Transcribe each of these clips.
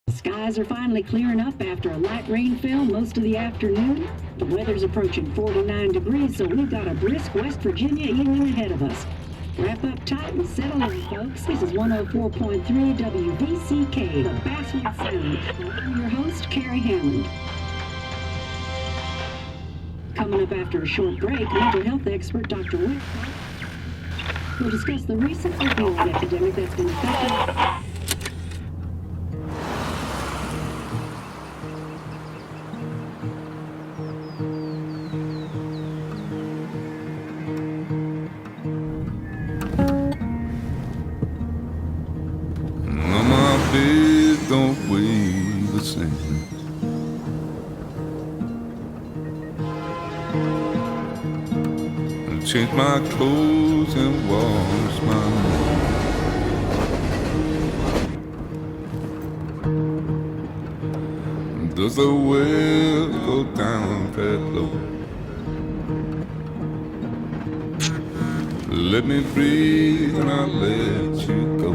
Skies are finally clearing up after a light rain fell most of the afternoon. The weather's approaching 49 degrees, so we've got a brisk West Virginia evening ahead of us. Wrap up tight and settle in, folks. This is 104.3 WVCK, the Basswood Sound. I'm your host, Carrie Hammond. Coming up after a short break, mental health expert Dr. Wick will discuss the recent opioid epidemic that's been affecting don't weigh the same. I change my clothes and wash my hands. Does the well go down that low? Let me breathe and I'll let you go.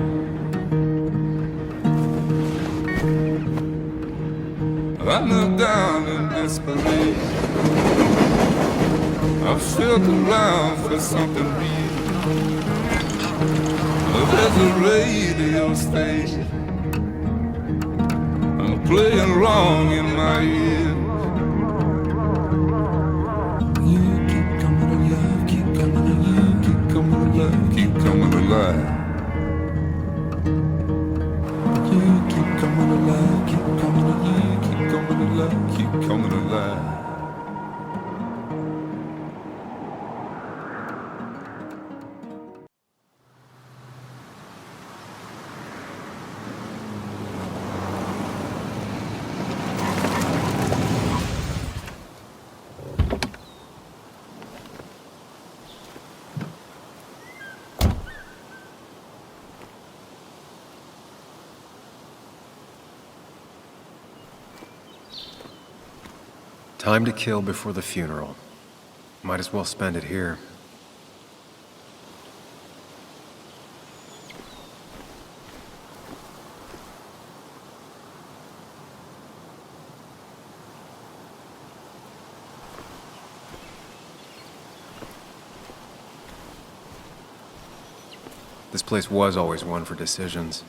I knelt down in desperation. I felt around for something real. There's a radio station playing wrong in my ear. You keep coming alive, keep coming alive, keep coming alive, keep coming alive. You keep coming alive, keep coming alive, keep coming alive, keep coming alive. Time to kill before the funeral. Might as well spend it here. This place was always one for decisions.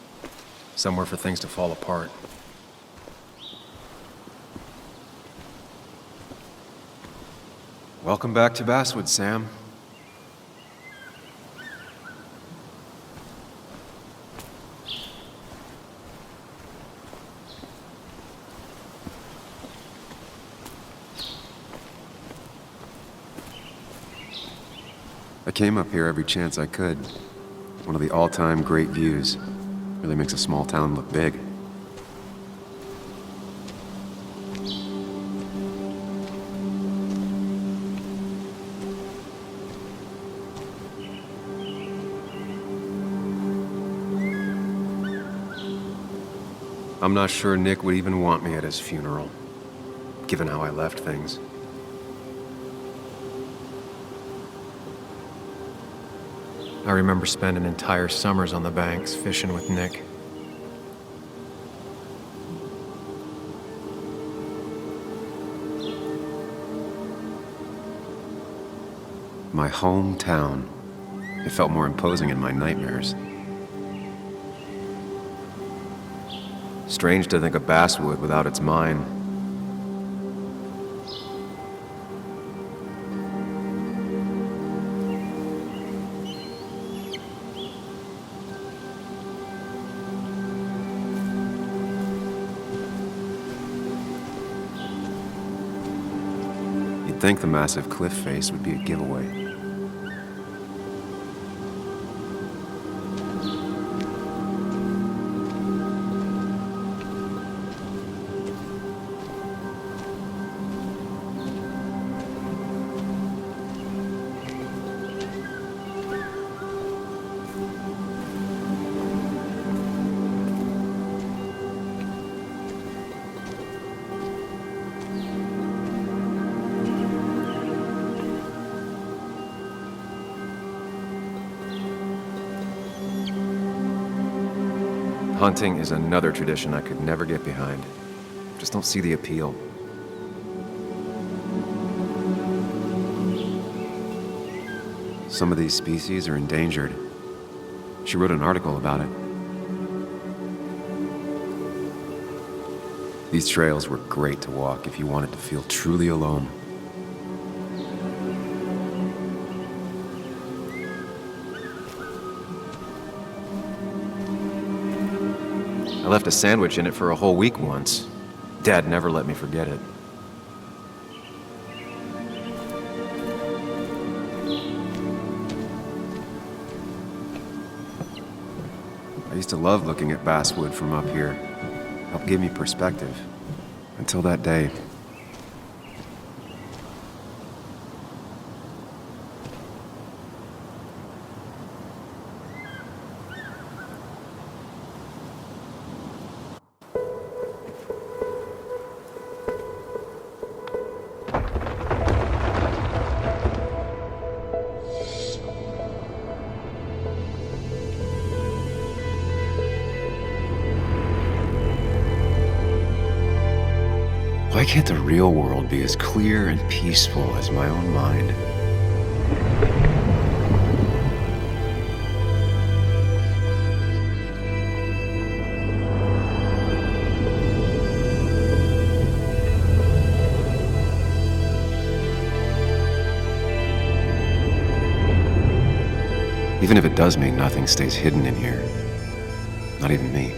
Somewhere for things to fall apart. Welcome back to Basswood, Sam. I came up here every chance I could. One of the all-time great views. Really makes a small town look big. I'm not sure Nick would even want me at his funeral, given how I left things. I remember spending entire summers on the banks fishing with Nick. My hometown. It felt more imposing in my nightmares. Strange to think of Basswood without its mine. You'd think the massive cliff face would be a giveaway. Hunting is another tradition I could never get behind. Just don't see the appeal. Some of these species are endangered. She wrote an article about it. These trails were great to walk if you wanted to feel truly alone. I left a sandwich in it for a whole week once. Dad never let me forget it. I used to love looking at Basswood from up here. Helped give me perspective. Until that day. Why can't the real world be as clear and peaceful as my own mind? Even if it does mean nothing stays hidden in here. Not even me.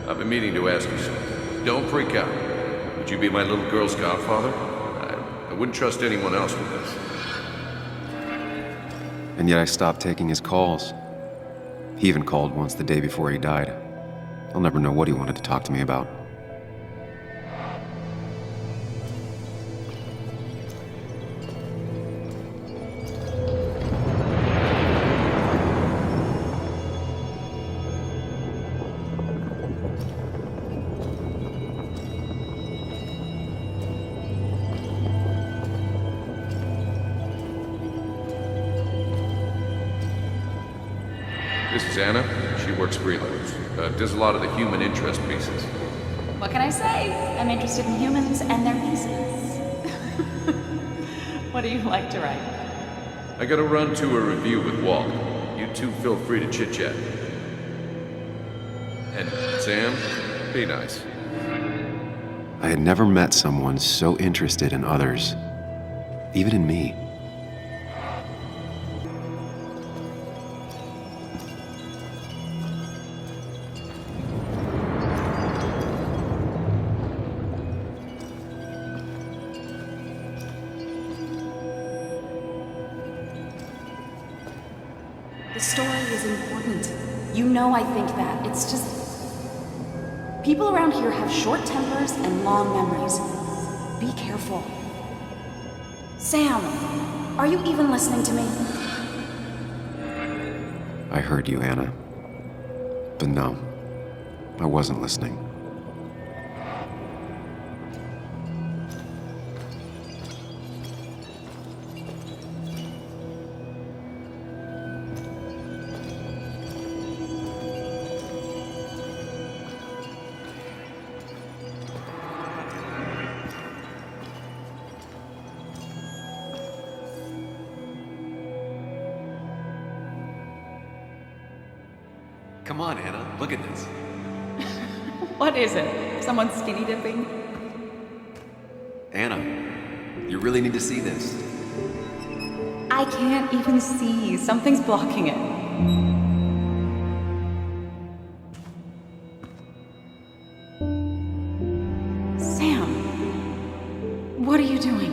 I've been meaning to ask you something. Don't freak out. Would you be my little girl's godfather? I wouldn't trust anyone else with this. And yet I stopped taking his calls. He even called once the day before he died. I'll never know what he wanted to talk to me about. This is Anna. She works freelance. Does a lot of the human interest pieces. What can I say? I'm interested in humans and their pieces. What do you like to write? I gotta run to a review with Walt. You two feel free to chit-chat. And Sam, be nice. I had never met someone so interested in others, even in me. The story is important. You know I think that. It's just... people around here have short tempers and long memories. Be careful. Sam, are you even listening to me? I heard you, Anna. But no, I wasn't listening. Come on, Anna, look at this. What is it? Someone skinny dipping? Anna, you really need to see this. I can't even see. Something's blocking it. Sam, what are you doing?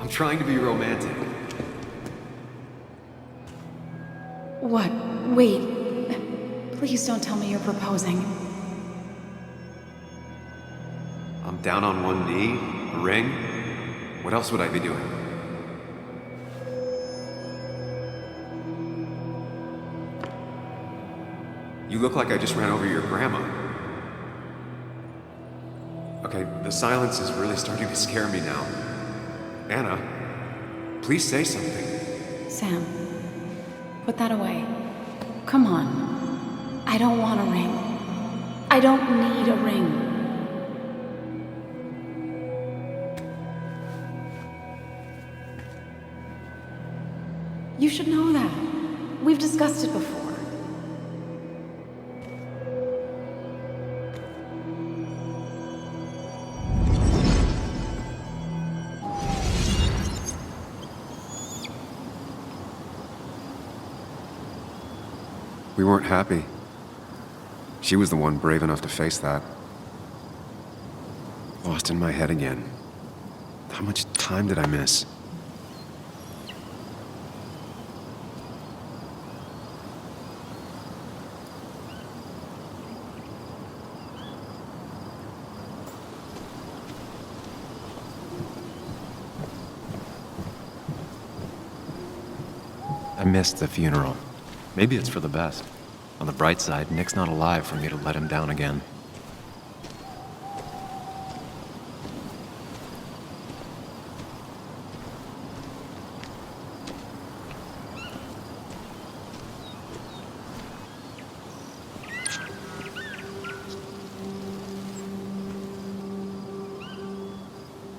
I'm trying to be romantic. What? Wait. Please don't tell me you're proposing. I'm down on one knee, a ring. What else would I be doing? You look like I just ran over your grandma. Okay, the silence is really starting to scare me now. Anna, please say something. Sam, put that away. Come on. I don't want a ring. I don't need a ring. You should know that. We've discussed it before. We weren't happy. She was the one brave enough to face that. Lost in my head again. How much time did I miss? I missed the funeral. Maybe it's for the best. On the bright side, Nick's not alive for me to let him down again.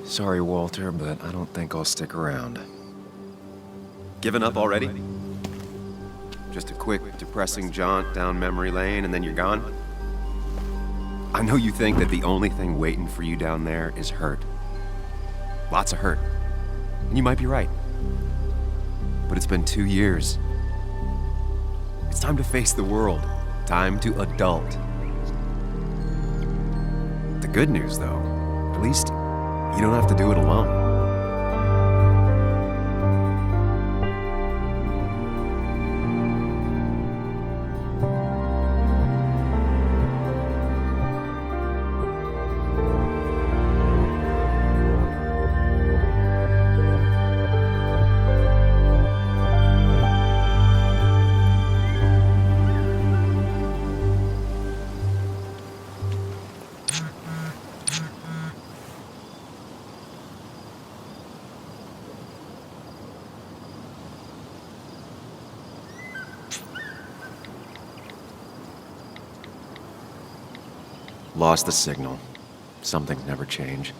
Sorry, Walter, but I don't think I'll stick around. Given up already? Just a quick, depressing jaunt down memory lane and then you're gone? I know you think that the only thing waiting for you down there is hurt. Lots of hurt. And you might be right. But it's been 2 years. It's time to face the world. Time to adult. The good news, though, at least you don't have to do it alone. Lost the signal. Some things never change.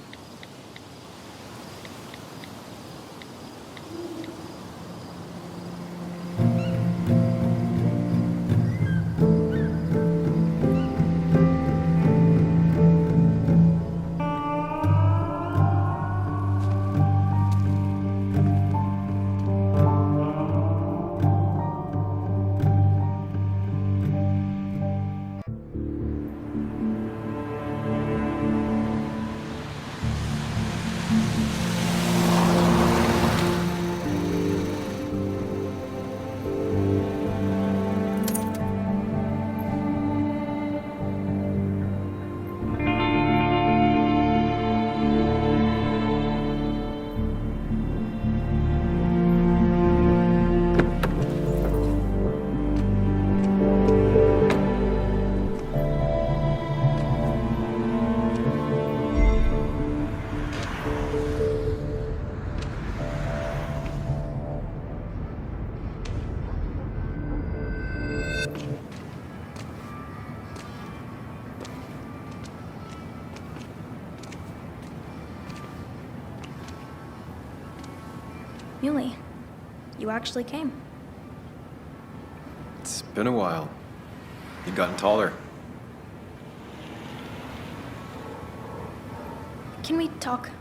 Muley, you actually came. It's been a while. You've gotten taller. Can we talk?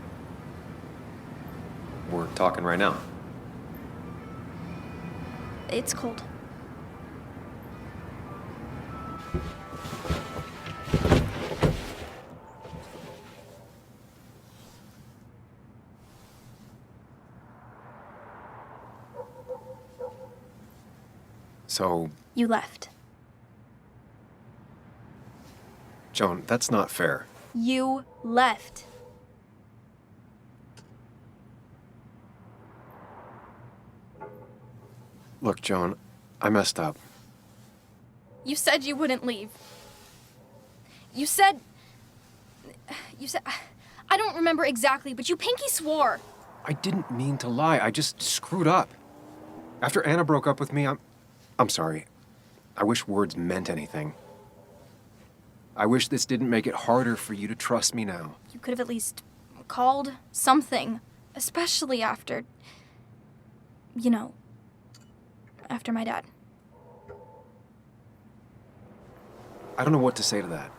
We're talking right now. It's cold. So, You left. Joan, that's not fair. You left. Look, Joan, I messed up. You said you wouldn't leave. You said... I don't remember exactly, but you pinky swore. I didn't mean to lie. I just screwed up. After Anna broke up with me, I'm sorry. I wish words meant anything. I wish this didn't make it harder for you to trust me now. You could have at least called something, especially after... you know, after my dad. I don't know what to say to that.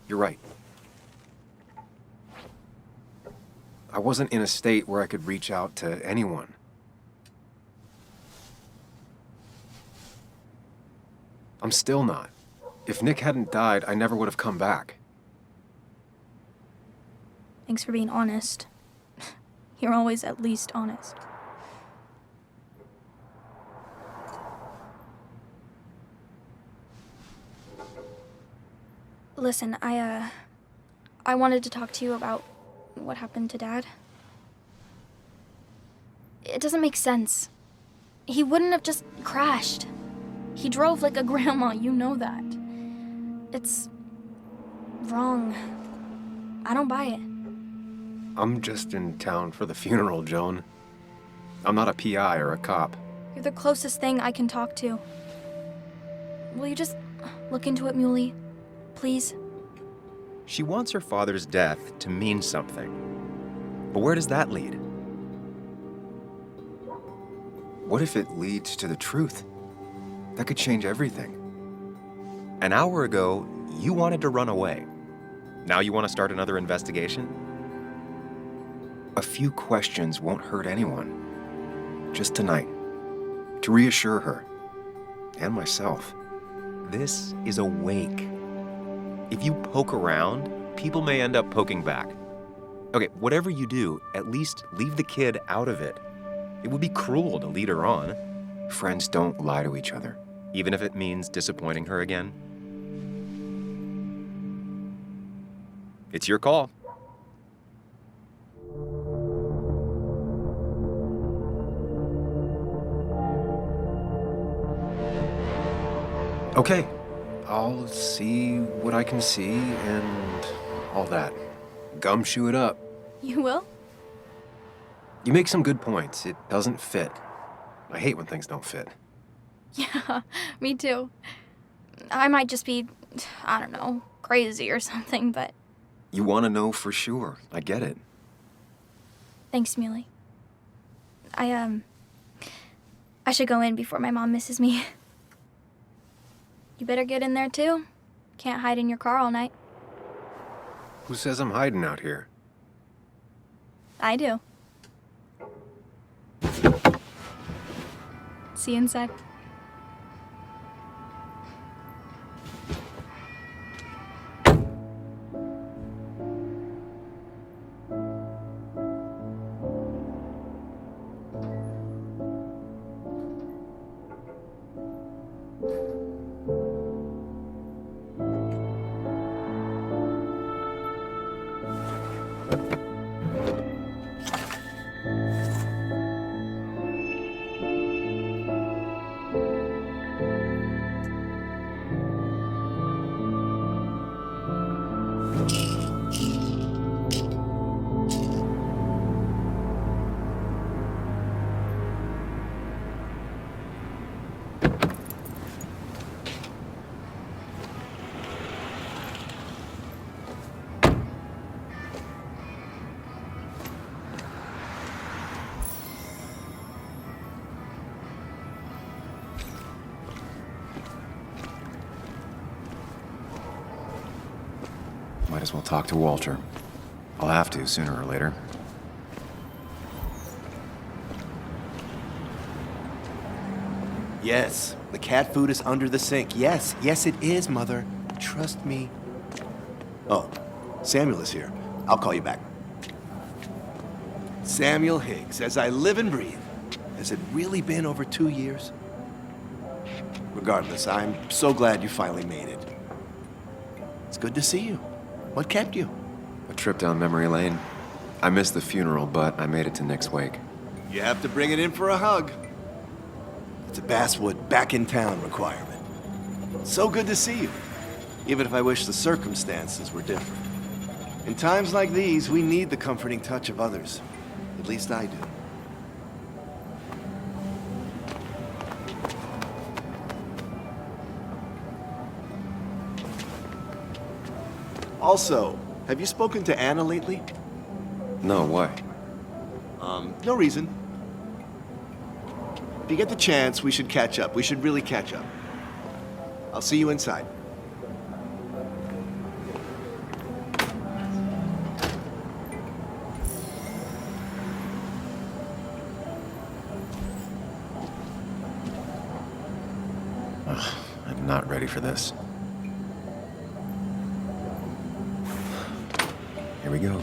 You're right. I wasn't in a state where I could reach out to anyone. I'm still not. If Nick hadn't died, I never would have come back. Thanks for being honest. You're always at least honest. Listen, I wanted to talk to you about what happened to Dad. It doesn't make sense. He wouldn't have just crashed. He drove like a grandma, you know that. It's wrong. I don't buy it. I'm just in town for the funeral, Joan. I'm not a PI or a cop. You're the closest thing I can talk to. Will you just look into it, Muley? Please? She wants her father's death to mean something. But where does that lead? What if it leads to the truth? That could change everything. An hour ago, you wanted to run away. Now you want to start another investigation? A few questions won't hurt anyone. Just tonight. To reassure her. And myself. This is a wake. If you poke around, people may end up poking back. Okay, whatever you do, at least leave the kid out of it. It would be cruel to lead her on. Friends don't lie to each other, even if it means disappointing her again. It's your call. Okay, I'll see what I can see and all that. Gumshoe it up. You will? You make some good points. It doesn't fit. I hate when things don't fit. Yeah, me too. I might just be, I don't know, crazy or something, but... You want to know for sure. I get it. Thanks, Muley. I should go in before my mom misses me. You better get in there, too. Can't hide in your car all night. Who says I'm hiding out here? I do. See you inside. Might as well talk to Walter. I'll have to sooner or later. Yes, the cat food is under the sink. Yes, yes it is, Mother. Trust me. Oh, Samuel is here. I'll call you back. Samuel Higgs, as I live and breathe. Has it really been over 2 years? Regardless, I'm so glad you finally made it. It's good to see you. What kept you? A trip down memory lane. I missed the funeral, but I made it to Nick's wake. You have to bring it in for a hug. It's a Basswood back in town requirement. So good to see you, even if I wish the circumstances were different. In times like these, we need the comforting touch of others. At least I do. Also, have you spoken to Anna lately? No, why? No reason. If you get the chance, we should catch up. We should really catch up. I'll see you inside. I'm not ready for this. Here we go.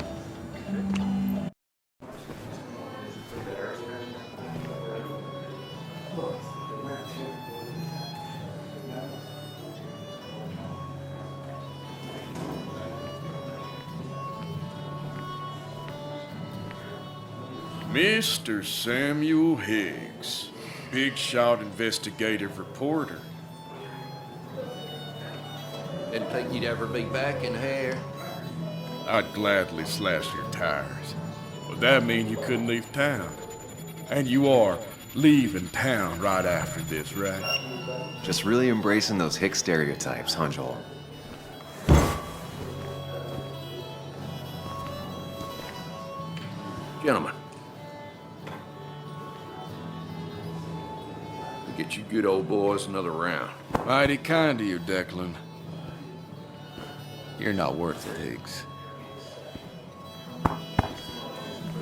Mr. Samuel Higgs, big shot investigative reporter. Didn't think you'd ever be back in here. I'd gladly slash your tires. Would that mean you couldn't leave town? And you are leaving town right after this, right? Just really embracing those hick stereotypes, huh, Joel? Gentlemen. We'll get you good old boys another round. Mighty kind of you, Declan. You're not worth it, Higgs.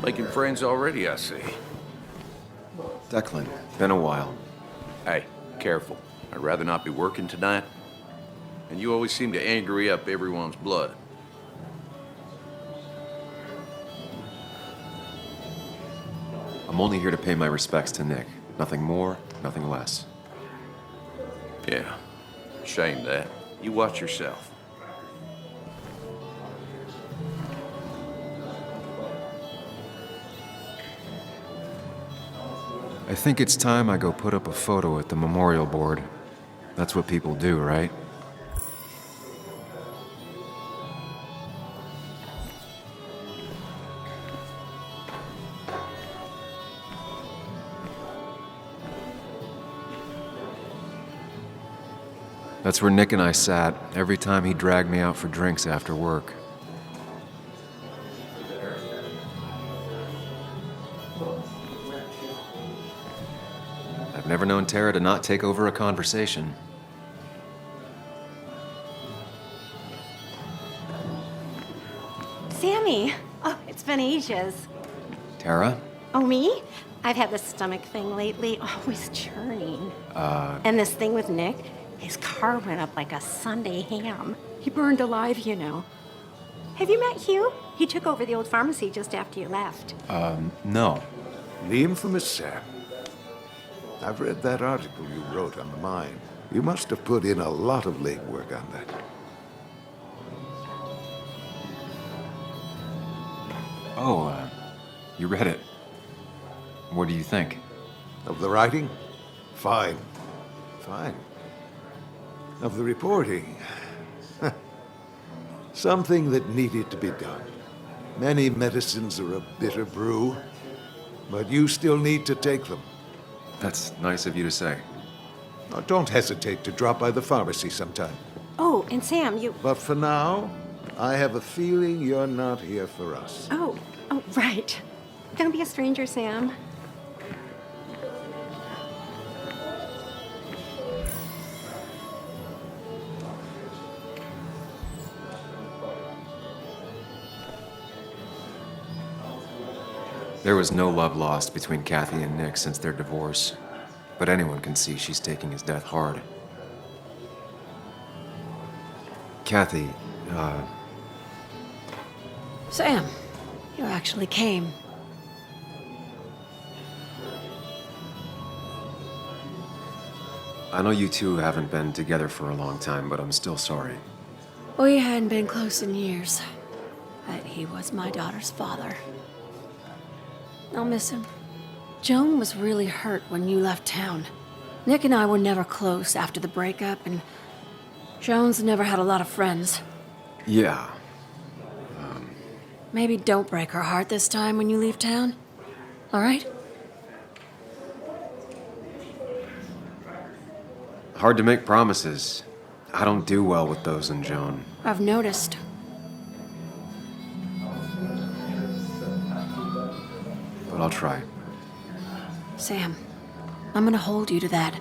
Making friends already, I see. Declan, been a while. Hey, careful. I'd rather not be working tonight. And you always seem to angry up everyone's blood. I'm only here to pay my respects to Nick. Nothing more, nothing less. Yeah, shame that. You watch yourself. I think it's time I go put up a photo at the memorial board. That's what people do, right? That's where Nick and I sat every time he dragged me out for drinks after work. I've never known Tara to not take over a conversation. Sammy! Oh, it's been ages. Tara? Oh, me? I've had this stomach thing lately, always churning. And this thing with Nick, his car went up like a Sunday ham. He burned alive, you know. Have you met Hugh? He took over the old pharmacy just after you left. No. The infamous Sam. I've read that article you wrote on the mine. You must have put in a lot of legwork on that. Oh, you read it. What do you think? Of the writing? Fine. Fine. Of the reporting? Something that needed to be done. Many medicines are a bitter brew, but you still need to take them. That's nice of you to say. Now, don't hesitate to drop by the pharmacy sometime. Oh, and Sam, you... But for now, I have a feeling you're not here for us. Oh, right. Don't be a stranger, Sam. There was no love lost between Kathy and Nick since their divorce, but anyone can see she's taking his death hard. Kathy, Sam, you actually came. I know you two haven't been together for a long time, but I'm still sorry. We hadn't been close in years, but he was my daughter's father. I'll miss him. Joan was really hurt when you left town. Nick and I were never close after the breakup, and Joan's never had a lot of friends. Yeah. Maybe don't break her heart this time when you leave town. All right? Hard to make promises. I don't do well with those in Joan. I've noticed. But I'll try. Sam, I'm gonna hold you to that.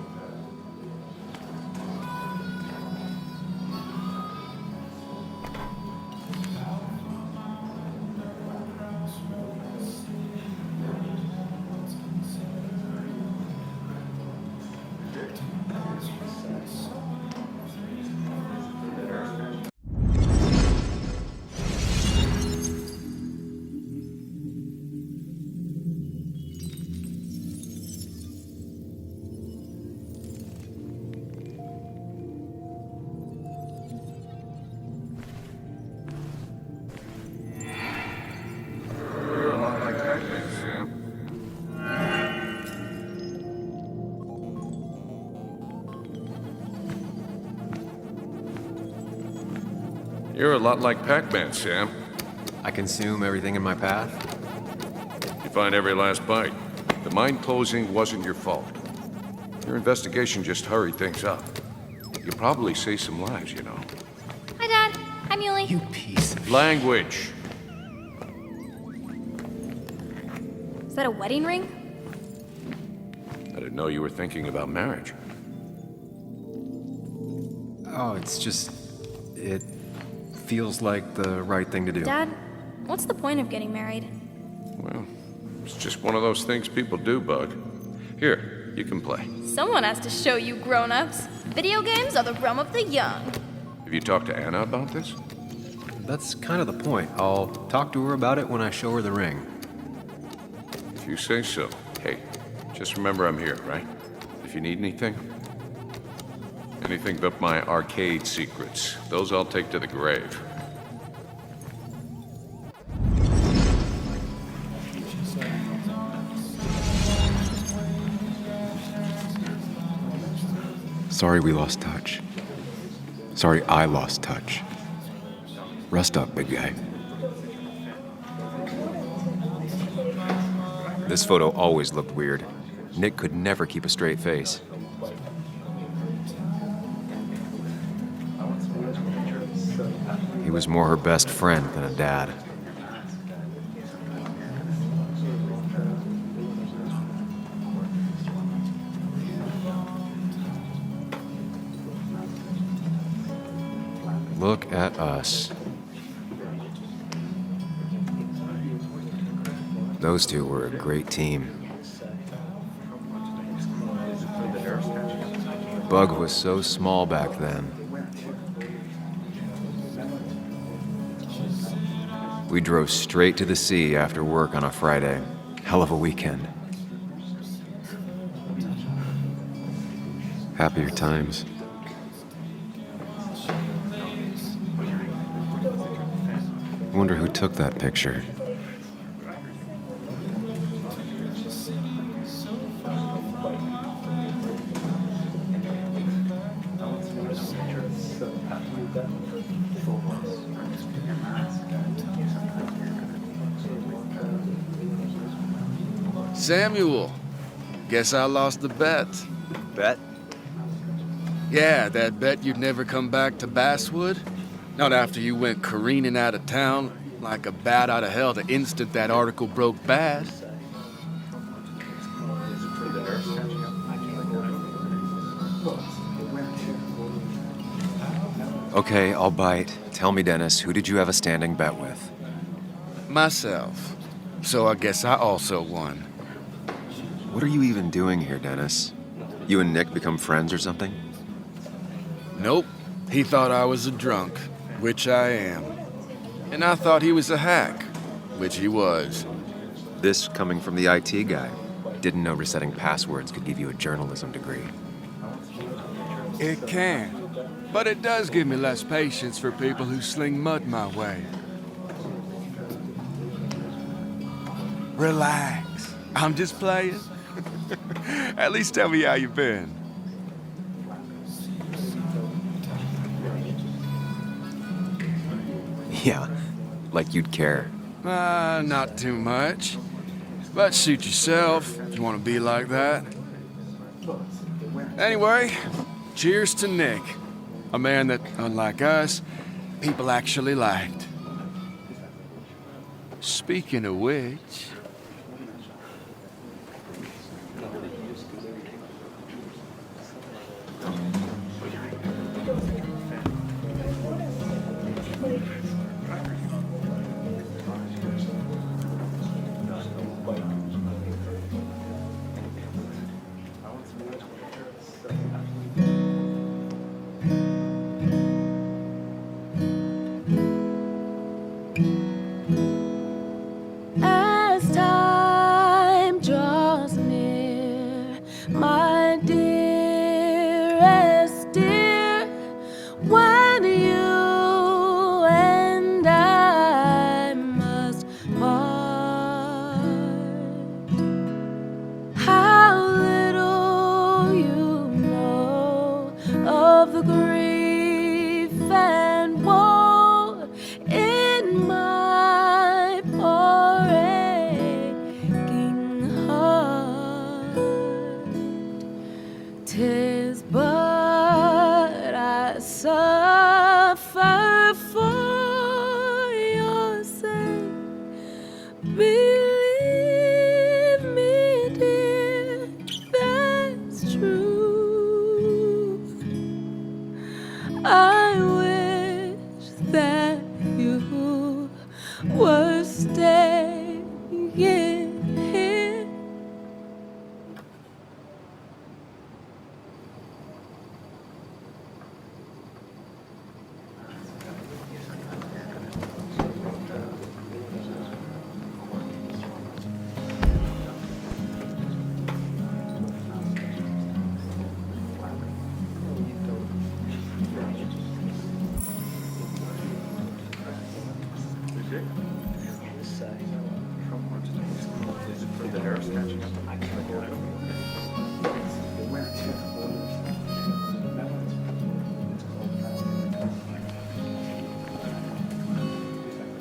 You're a lot like Pac-Man, Sam. I consume everything in my path? You find every last bite. The mine closing wasn't your fault. Your investigation just hurried things up. You probably saved some lives, you know. Hi, Dad. Hi, Muley. You piece of... Language. Is that a wedding ring? I didn't know you were thinking about marriage. Oh, it's just... It feels like the right thing to do. Dad, what's the point of getting married? Well, it's just one of those things people do, Bug. Here, you can play. Someone has to show you grown-ups. Video games are the realm of the young. Have you talked to Anna about this? That's kind of the point. I'll talk to her about it when I show her the ring. If you say so. Hey, just remember I'm here, right? If you need anything. Anything but my arcade secrets. Those I'll take to the grave. Sorry we lost touch. Sorry I lost touch. Rest up, big guy. This photo always looked weird. Nick could never keep a straight face. He was more her best friend than a dad. Look at us. Those two were a great team. Bug was so small back then. We drove straight to the sea after work on a Friday. Hell of a weekend. Happier times. Wonder who took that picture. Samuel, guess I lost the bet. Bet? Yeah, that bet you'd never come back to Basswood. Not after you went careening out of town like a bat out of hell the instant that article broke bad. Okay, I'll bite. Tell me, Dennis, who did you have a standing bet with? Myself. So I guess I also won. What are you even doing here, Dennis? You and Nick become friends or something? Nope. He thought I was a drunk, which I am. And I thought he was a hack, which he was. This coming from the IT guy. Didn't know resetting passwords could give you a journalism degree. It can. But it does give me less patience for people who sling mud my way. Relax. I'm just playing. At least tell me how you've been. Yeah, like you'd care. Not too much. But suit yourself if you want to be like that. Anyway, cheers to Nick. A man that, unlike us, people actually liked. Speaking of which... As time draws near, my dearest dear, when you and I must part, how little you know of the grief and woe in my poor aching heart. 'Tis but I suffer for your sake. Believe me, dear, that's true. I wish that you were staying here.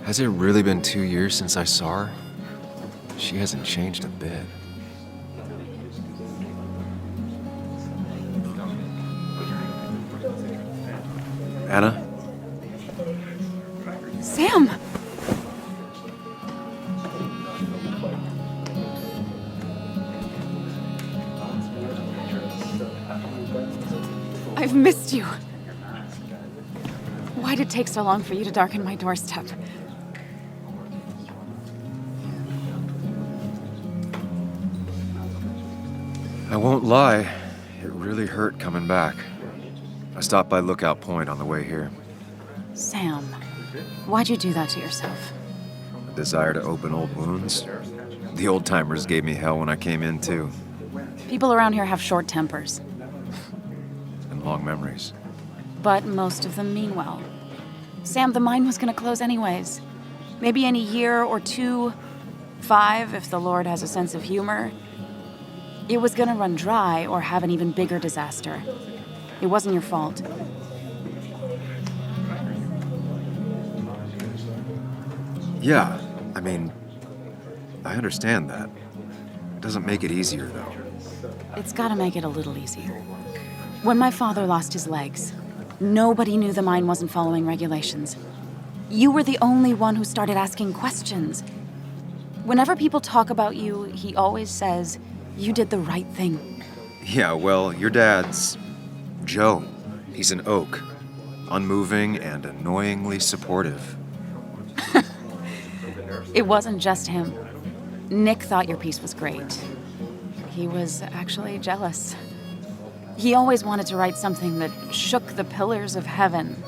Has it really been 2 years since I saw her? She hasn't changed a bit. Anna? Sam! I've missed you. Why'd it take so long for you to darken my doorstep? I won't lie, it really hurt coming back. I stopped by Lookout Point on the way here. Sam, why'd you do that to yourself? A desire to open old wounds. The old-timers gave me hell when I came in, too. People around here have short tempers, And long memories. but most of them mean well. Sam, the mine was gonna close anyways. Maybe in a year or 2, 5 if the Lord has a sense of humor. It was gonna run dry or have an even bigger disaster. It wasn't your fault. Yeah, I mean, I understand that. It doesn't make it easier, though. It's gotta make it a little easier. When my father lost his legs, nobody knew the mine wasn't following regulations. You were the only one who started asking questions. Whenever people talk about you, he always says, you did the right thing. Yeah, well, your dad's... Joe. He's an oak. Unmoving and annoyingly supportive. It wasn't just him. Nick thought your piece was great. He was actually jealous. He always wanted to write something that shook the pillars of heaven,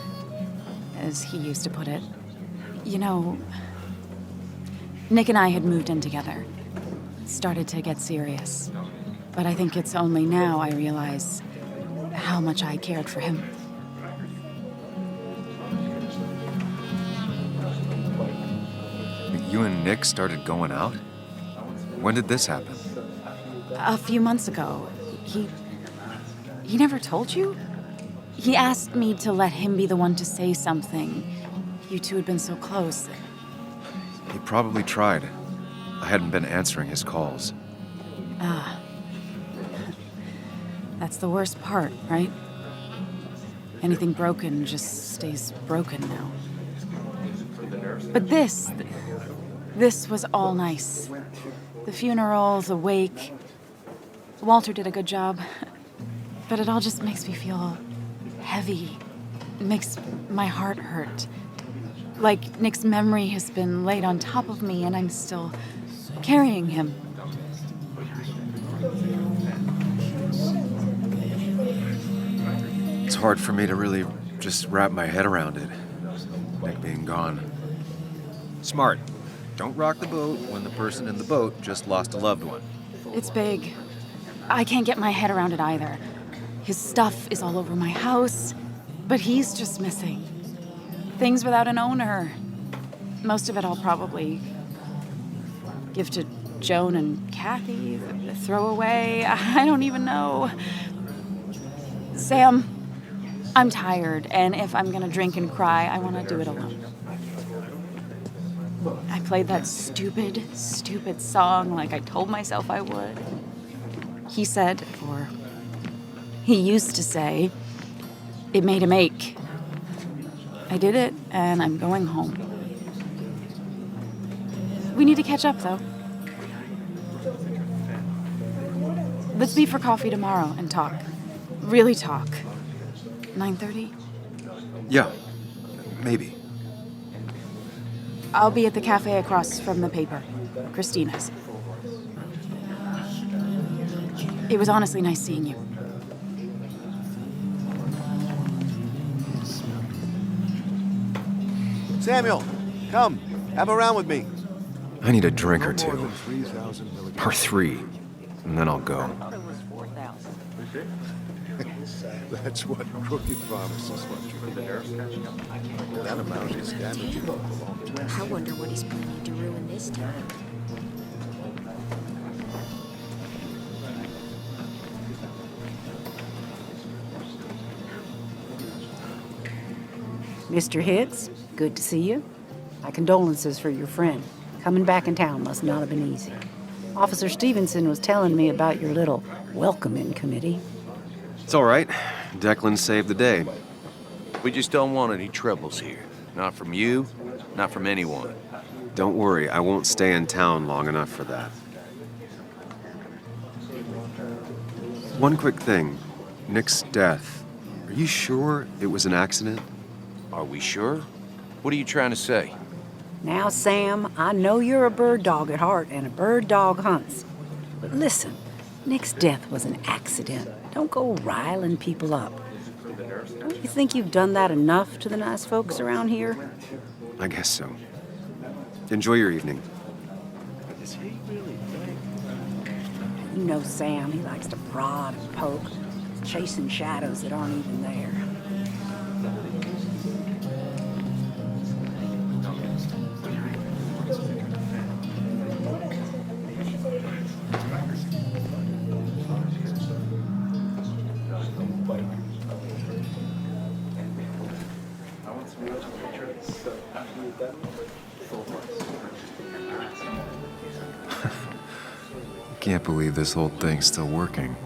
as he used to put it. You know, Nick and I had moved in together. Started to get serious. But I think it's only now I realize how much I cared for him. You and Nick started going out? When did this happen? A few months ago. He never told you? He asked me to let him be the one to say something. You two had been so close. He probably tried. I hadn't been answering his calls. Ah. That's the worst part, right? Anything broken just stays broken now. But this was all nice. The funeral, the wake. Walter did a good job. But it all just makes me feel heavy. It makes my heart hurt. Like Nick's memory has been laid on top of me and I'm still carrying him. It's hard for me to really just wrap my head around it. Nick being gone. Smart. Don't rock the boat when the person in the boat just lost a loved one. It's big. I can't get my head around it either. His stuff is all over my house, but he's just missing. Things without an owner. Most of it I'll probably give to Joan and Kathy, throw away. I don't even know. Sam, I'm tired, and if I'm gonna drink and cry, I want to do it alone. I played that stupid song like I told myself I would. He said, or he used to say, it made him ache. I did it, and I'm going home. We need to catch up, though. Let's meet for coffee tomorrow and talk. Really talk. 9:30? Yeah, maybe. I'll be at the cafe across from the paper. Christina's. It was honestly nice seeing you. Samuel, come. Have a round with me. I need a drink or two. Or 3, and then I'll go. That's what crooked pharmacists want you to do. That amount is damaging. I wonder what he's planning to ruin this time. Mr. Hicks, good to see you. My condolences for your friend. Coming back in town must not have been easy. Officer Stevenson was telling me about your little welcoming committee. It's all right. Declan saved the day. We just don't want any troubles here. Not from you, not from anyone. Don't worry, I won't stay in town long enough for that. One quick thing. Nick's death. Are you sure it was an accident? Are we sure? What are you trying to say? Now, Sam, I know you're a bird dog at heart and a bird dog hunts. But listen, Nick's death was an accident. Don't go riling people up. Don't you think you've done that enough to the nice folks around here? I guess so. Enjoy your evening. You know Sam, he likes to prod and poke, chasing shadows that aren't even there. Can't believe this whole thing's still working.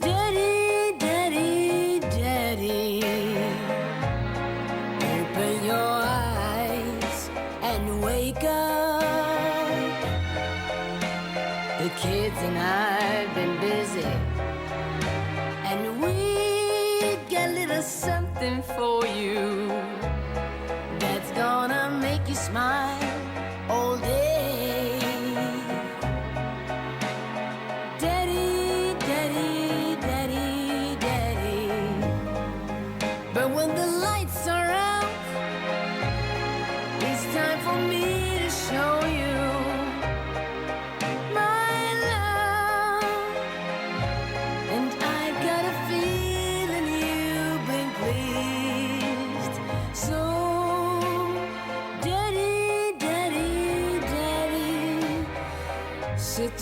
Daddy, Daddy.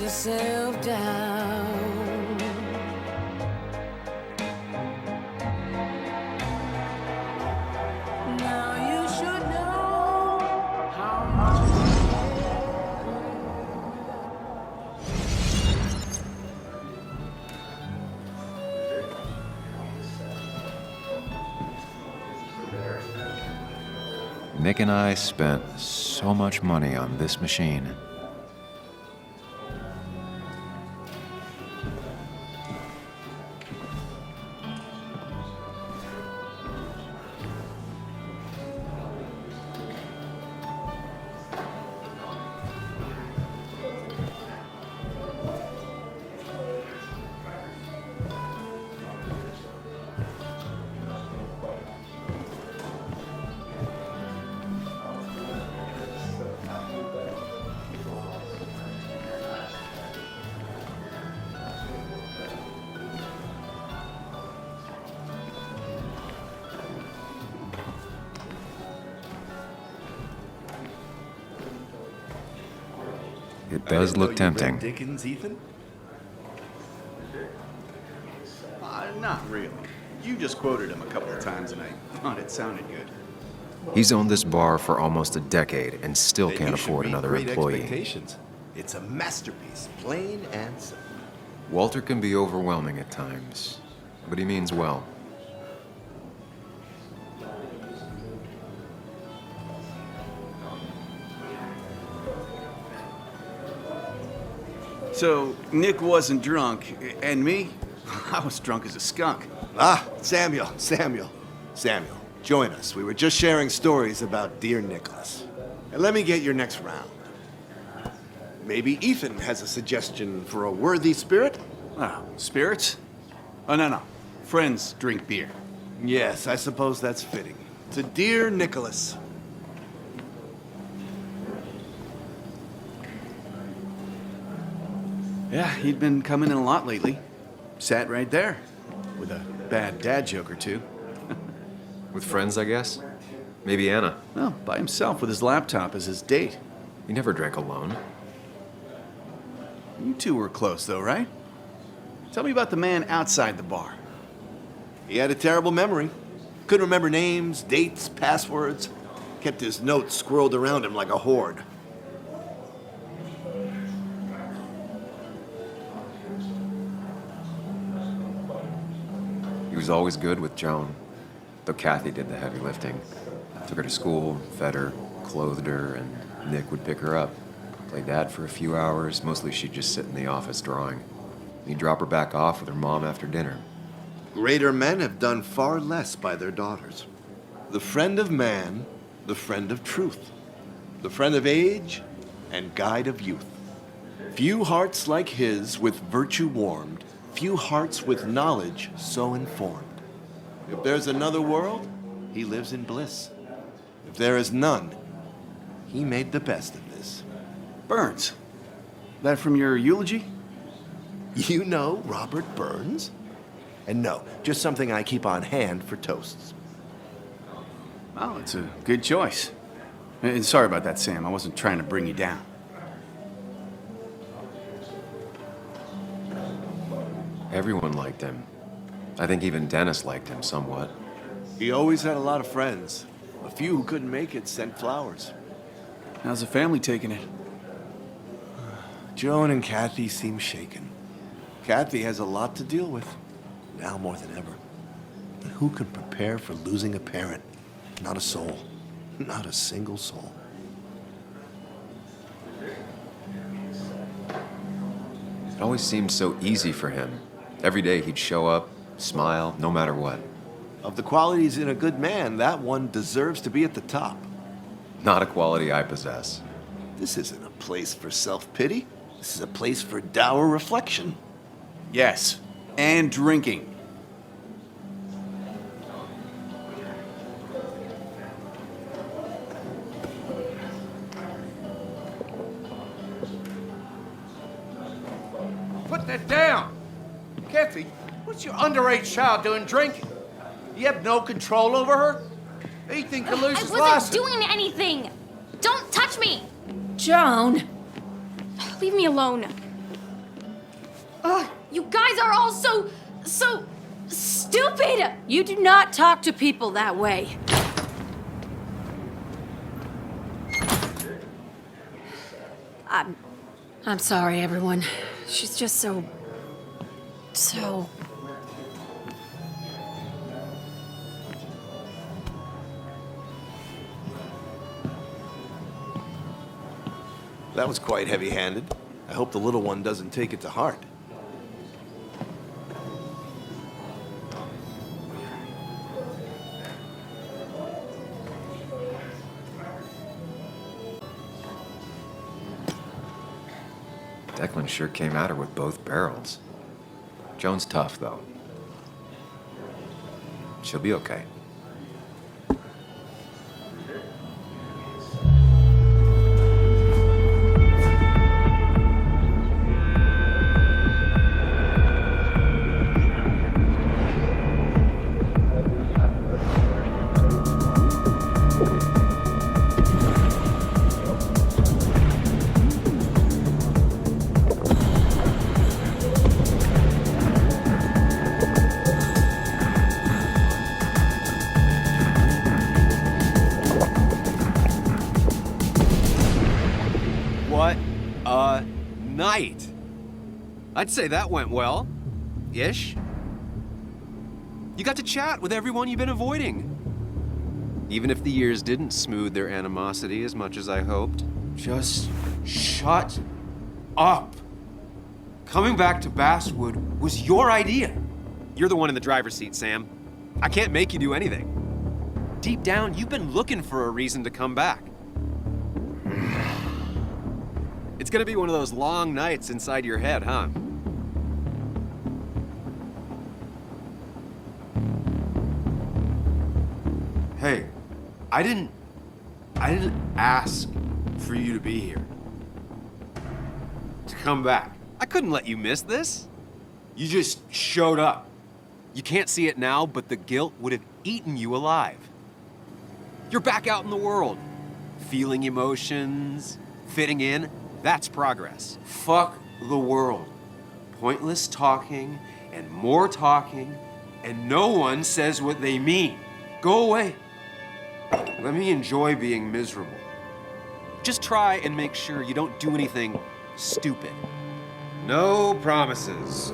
yourself down. Now you should know how much. Nick and I spent so much money on this machine. It does look tempting. Dickens, Ethan? Not really. You just quoted him a couple of times, and I thought it sounded good. He's owned this bar for almost a decade and still Then can't you should afford meet another great employee. Expectations. It's a masterpiece, plain and simple. Walter can be overwhelming at times, but he means well. So, Nick wasn't drunk, and me? I was drunk as a skunk. Ah, Samuel, join us. We were just sharing stories about dear Nicholas. And let me get your next round. Maybe Ethan has a suggestion for a worthy spirit? Oh, spirits? Oh, no. Friends drink beer. Yes, I suppose that's fitting. To dear Nicholas. Yeah, he'd been coming in a lot lately. Sat right there, with a bad dad joke or two. With friends, I guess? Maybe Anna. Well, by himself with his laptop as his date. He never drank alone. You two were close, though, right? Tell me about the man outside the bar. He had a terrible memory. Couldn't remember names, dates, passwords. Kept his notes squirreled around him like a hoard. He was always good with Joan, though Kathy did the heavy lifting. Took her to school, fed her, clothed her, and Nick would pick her up. Play dad for a few hours. Mostly she'd just sit in the office drawing. He'd drop her back off with her mom after dinner. Greater men have done far less by their daughters. The friend of man, the friend of truth. The friend of age, and guide of youth. Few hearts like his with virtue warmed, few hearts with knowledge so informed. If there's another world, he lives in bliss. If there is none, he made the best of this. Burns. That from your eulogy? You know Robert Burns? And no, just something I keep on hand for toasts. Well, it's a good choice. And sorry about that, Sam. I wasn't trying to bring you down. Everyone liked him. I think even Dennis liked him somewhat. He always had a lot of friends. A few who couldn't make it sent flowers. How's the family taking it? Joan and Kathy seem shaken. Kathy has a lot to deal with, now more than ever. But who could prepare for losing a parent? Not a soul. Not a single soul. It always seemed so easy for him. Every day he'd show up, smile, no matter what. Of the qualities in a good man, that one deserves to be at the top. Not a quality I possess. This isn't a place for self-pity. This is a place for dour reflection. Yes, and drinking. Put that down! Kathy, what's your underage child doing drinking? You have no control over her? Ethan can lose his I license. wasn't doing anything! Don't touch me! Joan! Leave me alone. Ugh, you guys are all so stupid! You do not talk to people that way. I'm sorry, everyone. She's just so... That was quite heavy-handed. I hope the little one doesn't take it to heart. Declan sure came at her with both barrels. Joan's tough, though. She'll be okay. What a night! I'd say that went well. Ish. You got to chat with everyone you've been avoiding. Even if the years didn't smooth their animosity as much as I hoped. Just shut up. Coming back to Basswood was your idea. You're the one in the driver's seat, Sam. I can't make you do anything. Deep down, you've been looking for a reason to come back. It's gonna be one of those long nights inside your head, huh? Hey, I didn't ask for you to be here. To come back. I couldn't let you miss this. You just showed up. You can't see it now, but the guilt would have eaten you alive. You're back out in the world, feeling emotions, fitting in. That's progress. Fuck the world. Pointless talking and more talking, and no one says what they mean. Go away. Let me enjoy being miserable. Just try and make sure you don't do anything stupid. No promises.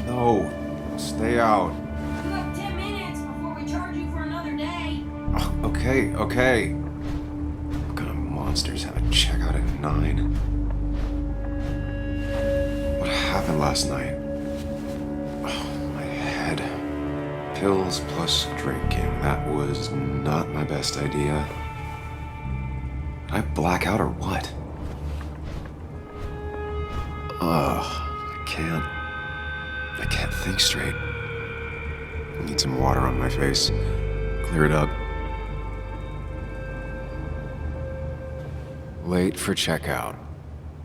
No, stay out. You have 10 minutes before we charge you for another day. Okay. What kind of monsters have a checkout at 9? What happened last night? Oh, my head. Pills plus drinking. That was not my best idea. Did I black out or what? I can't think straight. I need some water on my face. Clear it up. Late for checkout.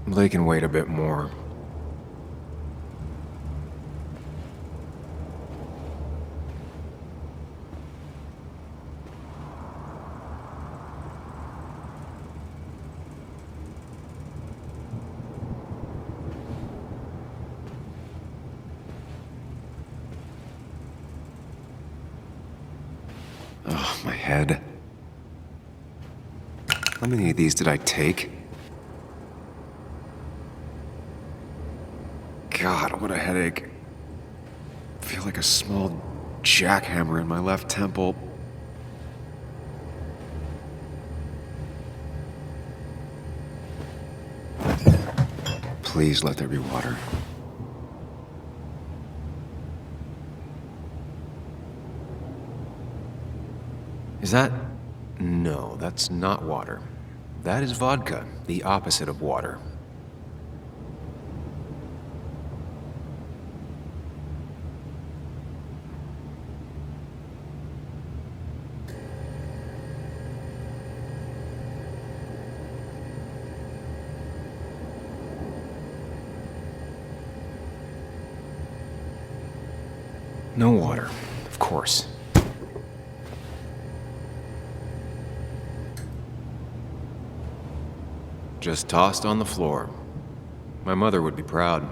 They can wait a bit more. Oh, my head. How many of these did I take? God, what a headache. I feel like a small jackhammer in my left temple. Please let there be water. Is that... No, that's not water. That is vodka, the opposite of water. No water, of course. Just tossed on the floor. My mother would be proud.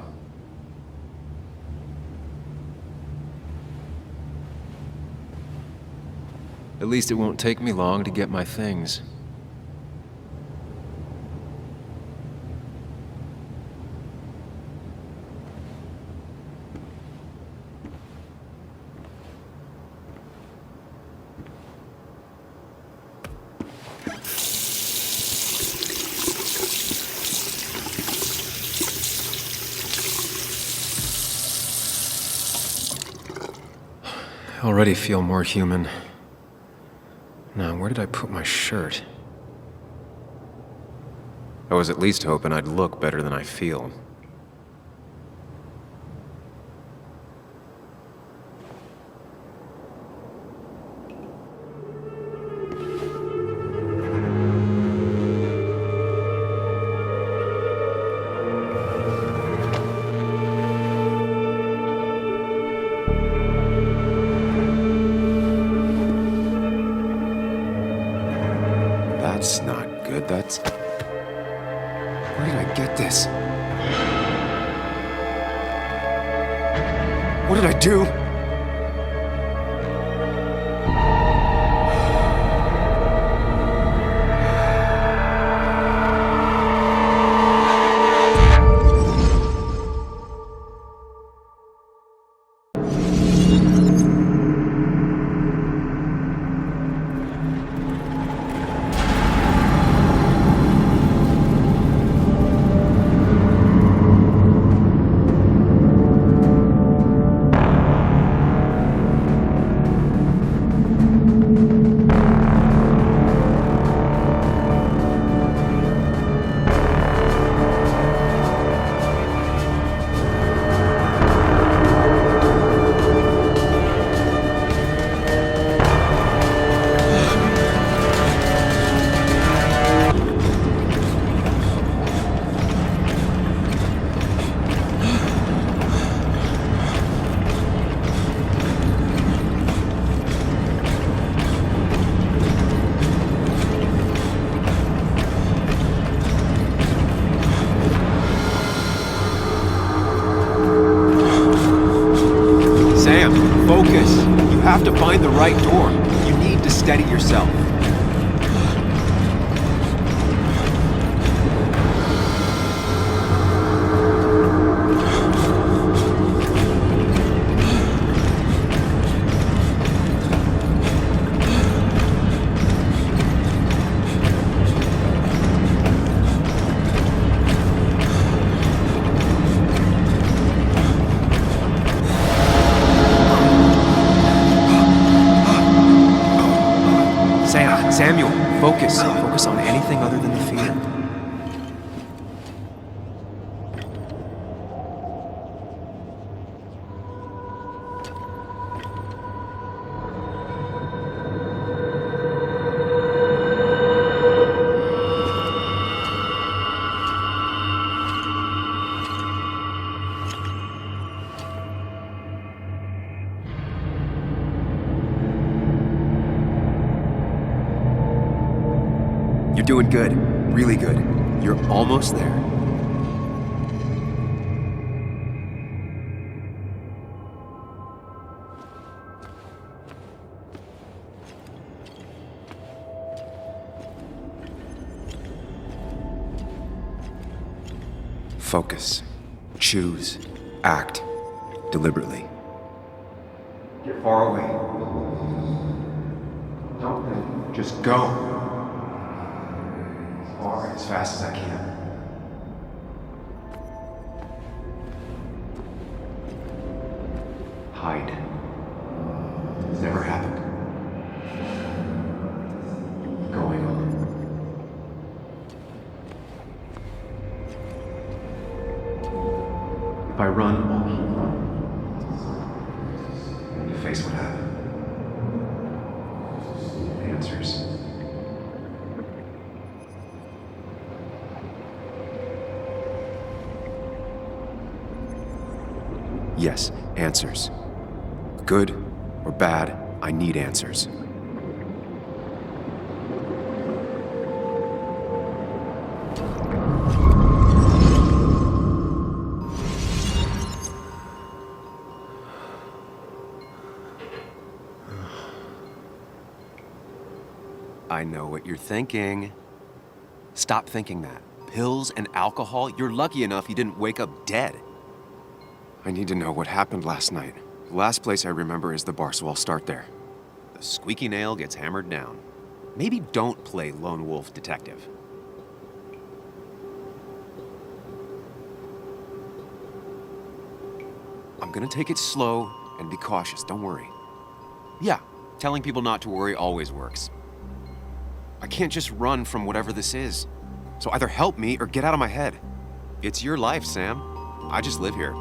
At least it won't take me long to get my things. I already feel more human. Now, where did I put my shirt? I was at least hoping I'd look better than I feel. That's not good. That's... Where did I get this? What did I do? Focus. You have to find the right door. You need to steady yourself. Samuel, focus. Focus on anything other than the fear. You're doing good. Really good. You're almost there. Focus. Choose. Act. Deliberately. Get far away. Don't think. Just go. As fast as I can. Hide. It's never happened. Going on. If I run, I'll keep running. You face what happened. Answers. Yes, answers. Good or bad, I need answers. I know what you're thinking. Stop thinking that. Pills and alcohol, you're lucky enough you didn't wake up dead. I need to know what happened last night. The last place I remember is the bar, so I'll start there. The squeaky nail gets hammered down. Maybe don't play lone wolf detective. I'm gonna take it slow and be cautious, don't worry. Yeah, telling people not to worry always works. I can't just run from whatever this is. So either help me or get out of my head. It's your life, Sam. I just live here.